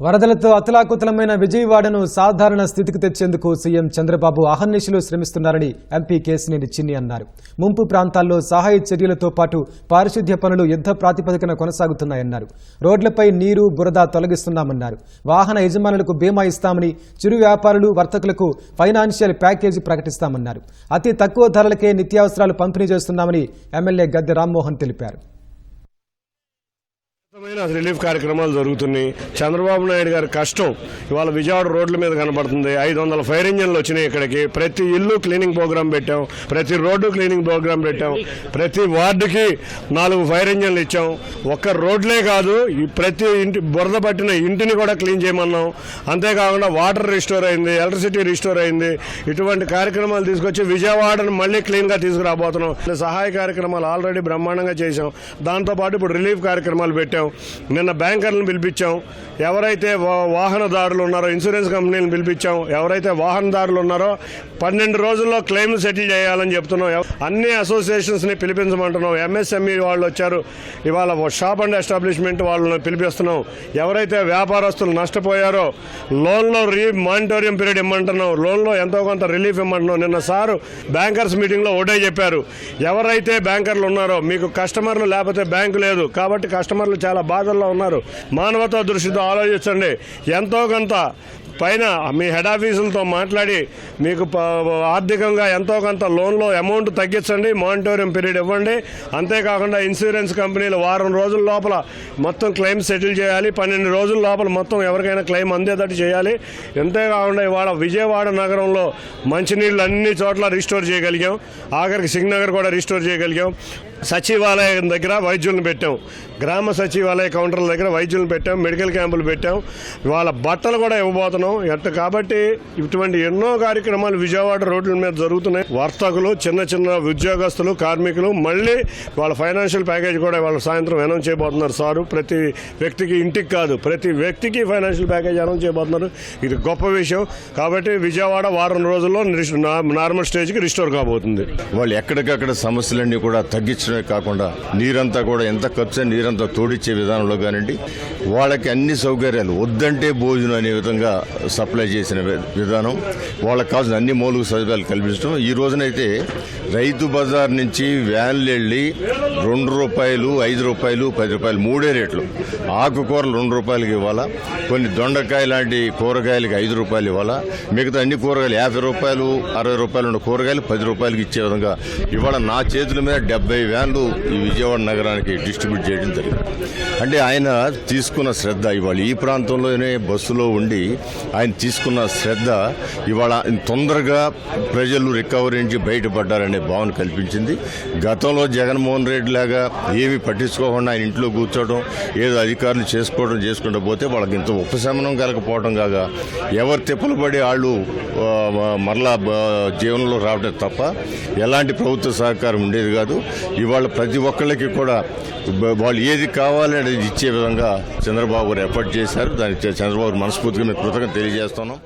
వరదలతో అతలాకుతలమైన విజయవాడను సాధారణ స్థితికి తెచ్చేందుకు సీఎం చంద్రబాబు అహర్నిశలు శ్రమిస్తున్నారని ఎంపీ కేశినేని చిన్ని అన్నారు. ముంపు ప్రాంతాల్లో సహాయ చర్యలతో పాటు పారిశుద్ధ్య పనులు యుద్ధ ప్రాతిపదికన కొనసాగుతున్నాయన్నారు. రోడ్లపై నీరు బురద తొలగిస్తున్నామన్నారు. వాహన యజమానులకు బీమా ఇస్తామని, చిరు వ్యాపారులు వర్తకులకు ఫైనాన్షియల్ ప్యాకేజీ ప్రకటిస్తామన్నారు. అతి తక్కువ ధరలకే నిత్యావసరాలు పంపిణీ చేస్తున్నామని ఎమ్మెల్యే గద్దె రామ్మోహన్ తెలిపారు. రిలీఫ్ కార్యక్రమాలు జరుగుతున్నాయి. చంద్రబాబు నాయుడు గారి కష్టం ఇవాళ విజయవాడ రోడ్ల మీద కనబడుతుంది. 500 ఫైర్ ఇంజన్లు వచ్చినాయి ఇక్కడికి. ప్రతి ఇల్లు క్లీనింగ్ ప్రోగ్రాం పెట్టాం, ప్రతి రోడ్డు క్లీనింగ్ ప్రోగ్రాం పెట్టాం, ప్రతి వార్డుకి 4 ఫైర్ ఇంజన్లు ఇచ్చాం. ఒక్క రోడ్లే కాదు, ప్రతి ఇంటి బురద పట్టిన ఇంటిని కూడా క్లీన్ చేయమన్నాం. అంతేకాకుండా వాటర్ రిస్టోర్ అయింది, ఎలక్ట్రిసిటీ రిస్టోర్ అయింది. ఇటువంటి కార్యక్రమాలు తీసుకొచ్చి విజయవాడను మళ్లీ క్లీన్ గా తీసుకురాబోతున్నాం. సహాయ కార్యక్రమాలు ఆల్రెడీ బ్రహ్మాండంగా చేశాం. దాంతోపాటు ఇప్పుడు రిలీఫ్ కార్యక్రమాలు పెట్టాం. నిన్న బ్యాంకర్లను పిలిపించాం. ఎవరైతే వాహనదారులు ఉన్నారో ఇన్సూరెన్స్ కంపెనీలను పిలిపించాం. ఎవరైతే వాహనదారులు ఉన్నారో 12 రోజుల్లో క్లెయిమ్లు సెటిల్ చేయాలని చెప్తున్నాం. అన్ని అసోసియేషన్స్ ని పిలిపించమంటున్నాం. ఎంఎస్ఎంఈ వాళ్ళు వచ్చారు. ఇవాళ షాప్ అండ్ ఎస్టాబ్లిష్మెంట్ వాళ్ళని పిలిపిస్తున్నాం. ఎవరైతే వ్యాపారస్తులు నష్టపోయారో లోన్లో మానిటోరియం పీరియడ్ ఇమ్మంటున్నాం. లోన్లో ఎంతో కొంత రిలీఫ్ ఇమ్మంటున్నాం. నిన్న సారు బ్యాంకర్స్ మీటింగ్లో ఒకటే చెప్పారు, ఎవరైతే బ్యాంకర్లు ఉన్నారో మీకు కస్టమర్లు లేకపోతే బ్యాంకు లేదు కాబట్టి కస్టమర్లు చాలా బాధల్లో ఉన్నారు. మానవతా దృష్టితో ఆలోచించండి. ఎంతో కొంత పైన మీ హెడ్ ఆఫీసులతో మాట్లాడి మీకు ఆర్థికంగా ఎంతో కొంత లోన్లో అమౌంట్ తగ్గించండి, మానిటోరియం పీరియడ్ ఇవ్వండి. అంతేకాకుండా ఇన్సూరెన్స్ కంపెనీలు వారం రోజుల లోపల మొత్తం క్లెయిమ్ సెటిల్ చేయాలి. 12 రోజుల లోపల మొత్తం ఎవరికైనా క్లెయిమ్ అందేటట్టు చేయాలి. అంతేకాకుండా ఇవాళ విజయవాడ నగరంలో మంచినీళ్ళు అన్ని చోట్ల రిస్టోర్ చేయగలిగాం. ఆఖరికి సింగనగర్ కూడా రిస్టోర్ చేయగలిగాం. సచివాలయం దగ్గర వైద్యులను పెట్టాం. గ్రామ సచివాలయ కౌంటర్ల దగ్గర వైద్యులను పెట్టాం. మెడికల్ క్యాంపులు పెట్టాం. ఇవాళ బట్టలు కూడా ఇవ్వబోతున్నాం. కాబట్టి ఇటువంటి ఎన్నో కార్యక్రమాలు విజయవాడ రోడ్ల మీద జరుగుతున్నాయి. వర్తకులు, చిన్న చిన్న ఉద్యోగస్తులు, కార్మికులు మళ్ళీ వాళ్ళ ఫైనాన్షియల్ ప్యాకేజ్ కూడా వాళ్ళ సాయంత్రం అనౌన్స్ చేయబోతున్నారు సారు. ప్రతి వ్యక్తికి, ఇంటికి కాదు ప్రతి వ్యక్తికి ఫైనాన్షియల్ ప్యాకేజ్ అనౌన్స్ చేయబోతున్నారు. ఇది గొప్ప విషయం. కాబట్టి విజయవాడ వారం రోజుల్లో నార్మల్ స్టేజ్కి రిస్టోర్ కాబోతుంది. వాళ్ళు ఎక్కడికక్కడ సమస్యలన్నీ కూడా తగ్గించడమే కాకుండా నీరంతా కూడా ఎంత ఖర్చు నీరంతా తోడిచ్చే విధానంలో కానివ్వండి, వాళ్ళకి అన్ని సౌకర్యాలు వద్దంటే భోజనం అనే విధంగా సప్లై చేసిన విధానం, వాళ్ళకి కావాల్సిన అన్ని మౌలిక సదుపాయాలు కల్పించడం. ఈ రోజునైతే రైతు బజార్ నుంచి వ్యాన్లు వెళ్ళి ₹2, ₹5, ₹10 మూడే రేట్లు. ఆకుకూరలు ₹2 ఇవ్వాలా, కొన్ని దొండకాయ లాంటి కూరగాయలకి ₹5 ఇవ్వాలా, మిగతా అన్ని కూరగాయలు ₹50, ₹60 ఉన్న కూరగాయలు ₹10 ఇచ్చే విధంగా ఇవాళ నా చేతుల మీద 70 వ్యాన్లు ఈ విజయవాడ నగరానికి డిస్ట్రిబ్యూట్ చేయడం జరిగింది. అంటే ఆయన తీసుకున్న శ్రద్ధ, ఇవాళ ఈ ప్రాంతంలోనే బస్సులో ఉండి ఆయన తీసుకున్న శ్రద్ధ ఇవాళ తొందరగా ప్రజలు రికవరీ నుంచి బయటపడ్డారనే భావన కల్పించింది. గతంలో జగన్మోహన్ రెడ్డి లాగా ఏమి పట్టించుకోకుండా ఆయన ఇంట్లో కూర్చోవడం, ఏదో అధికారులు చేసుకుంటూ పోతే వాళ్ళకి ఇంత ఉపశమనం కలగకపోవడం కాగా ఎవరు తిప్పలు పడి వాళ్ళు మరలా జీవనంలో రావడం తప్ప ఎలాంటి ప్రభుత్వ సహకారం ఉండేది కాదు. ఇవాళ ప్రతి ఒక్కళ్ళకి కూడా వాళ్ళు ఏది కావాలి అనేది ఇచ్చే విధంగా చంద్రబాబు గారు ఎఫర్ట్ చేశారు. దానికి చంద్రబాబు మనస్ఫూర్తిగా మేము కృతజ్ఞత తెలియజేస్తున్నాం.